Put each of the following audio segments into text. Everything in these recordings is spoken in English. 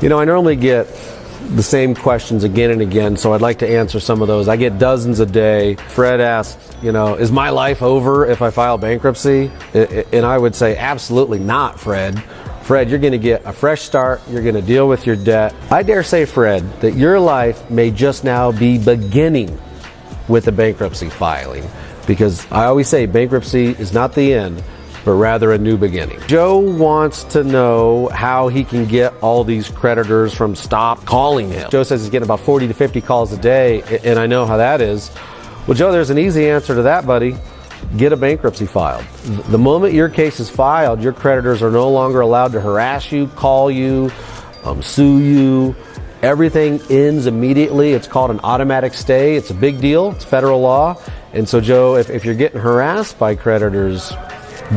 You know, I normally get the same questions again and again, so I'd like to answer some of those. I get dozens a day. Fred asks, you know, is my life over if I file bankruptcy? And I would say, absolutely not, Fred. Fred, you're going to get a fresh start. You're going to deal with your debt. I dare say, Fred, that your life may just now be beginning with the bankruptcy filing, because I always say bankruptcy is not the end, but rather a new beginning. Joe wants to know how he can get all these creditors from stop calling him. Joe says he's getting about 40 to 50 calls a day, and I know how that is. Well, Joe, there's an easy answer to that, buddy. Get a bankruptcy filed. The moment your case is filed, your creditors are no longer allowed to harass you, call you, sue you. Everything ends immediately. It's called an automatic stay. It's a big deal. It's federal law. And so, Joe, if you're getting harassed by creditors,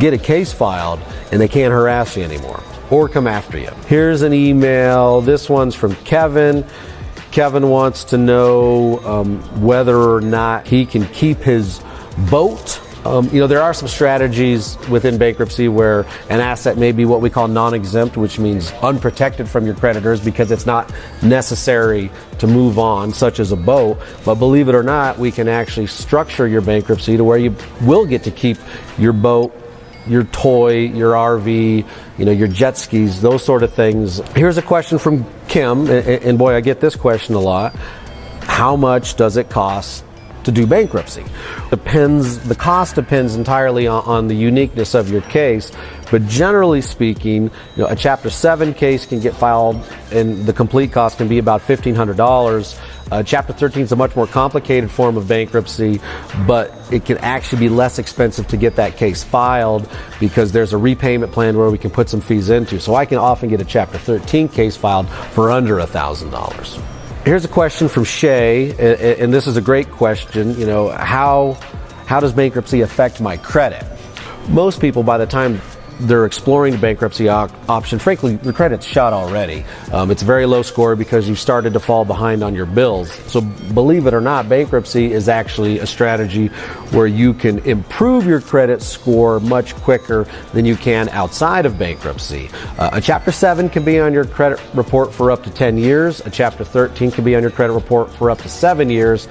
get a case filed and they can't harass you anymore or come after you. Here's an email. This one's from Kevin. Kevin wants to know whether or not he can keep his boat. You know, there are some strategies within bankruptcy where an asset may be what we call non-exempt, which means unprotected from your creditors because it's not necessary to move on, such as a boat. But believe it or not, we can actually structure your bankruptcy to where you will get to keep your boat, your toy, your RV, you know, your jet skis, those sort of things. Here's a question from Kim, and boy, I get this question a lot. How much does it cost to do bankruptcy? The cost depends entirely on the uniqueness of your case, but generally speaking, you know, a Chapter 7 case can get filed and the complete cost can be about $1,500. Chapter 13 is a much more complicated form of bankruptcy, but it can actually be less expensive to get that case filed because there's a repayment plan where we can put some fees into. So I can often get a Chapter 13 case filed for under $1,000. Here's a question from Shay, and this is a great question. You know, how does bankruptcy affect my credit? Most people, by the time they're exploring the bankruptcy option, frankly, your credit's shot already. It's a very low score because you've started to fall behind on your bills. So believe it or not, bankruptcy is actually a strategy where you can improve your credit score much quicker than you can outside of bankruptcy. A Chapter 7 can be on your credit report for up to 10 years. A Chapter 13 can be on your credit report for up to 7 years.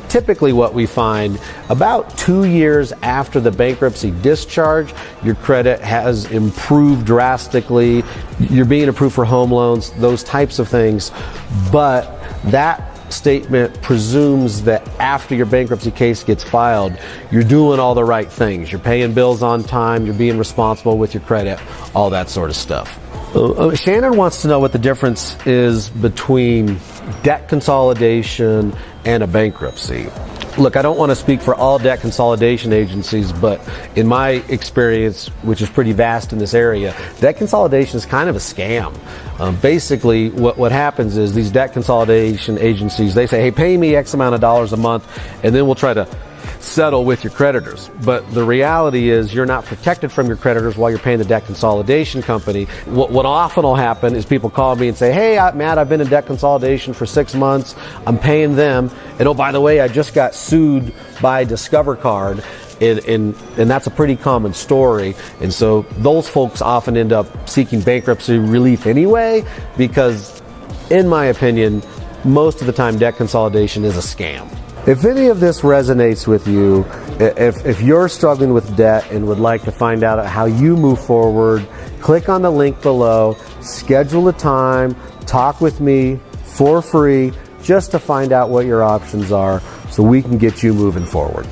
Typically what we find, about 2 years after the bankruptcy discharge, your credit has improved drastically. You're being approved for home loans, those types of things. But that statement presumes that after your bankruptcy case gets filed, you're doing all the right things. You're paying bills on time, you're being responsible with your credit, all that sort of stuff. Shannon wants to know what the difference is between debt consolidation and a bankruptcy. Look, I don't want to speak for all debt consolidation agencies, but in my experience, which is pretty vast in this area, debt consolidation is kind of a scam. Basically, what happens is these debt consolidation agencies, they say, hey, pay me X amount of dollars a month, and then we'll try to settle with your creditors. But the reality is you're not protected from your creditors while you're paying the debt consolidation company. What often will happen is people call me and say, hey, Matt, I've been in debt consolidation for 6 months. I'm paying them. And oh, by the way, I just got sued by Discover Card. And that's a pretty common story. And so those folks often end up seeking bankruptcy relief anyway, because in my opinion, most of the time debt consolidation is a scam. If any of this resonates with you, if you're struggling with debt and would like to find out how you move forward, click on the link below, schedule a time, talk with me for free just to find out what your options are so we can get you moving forward.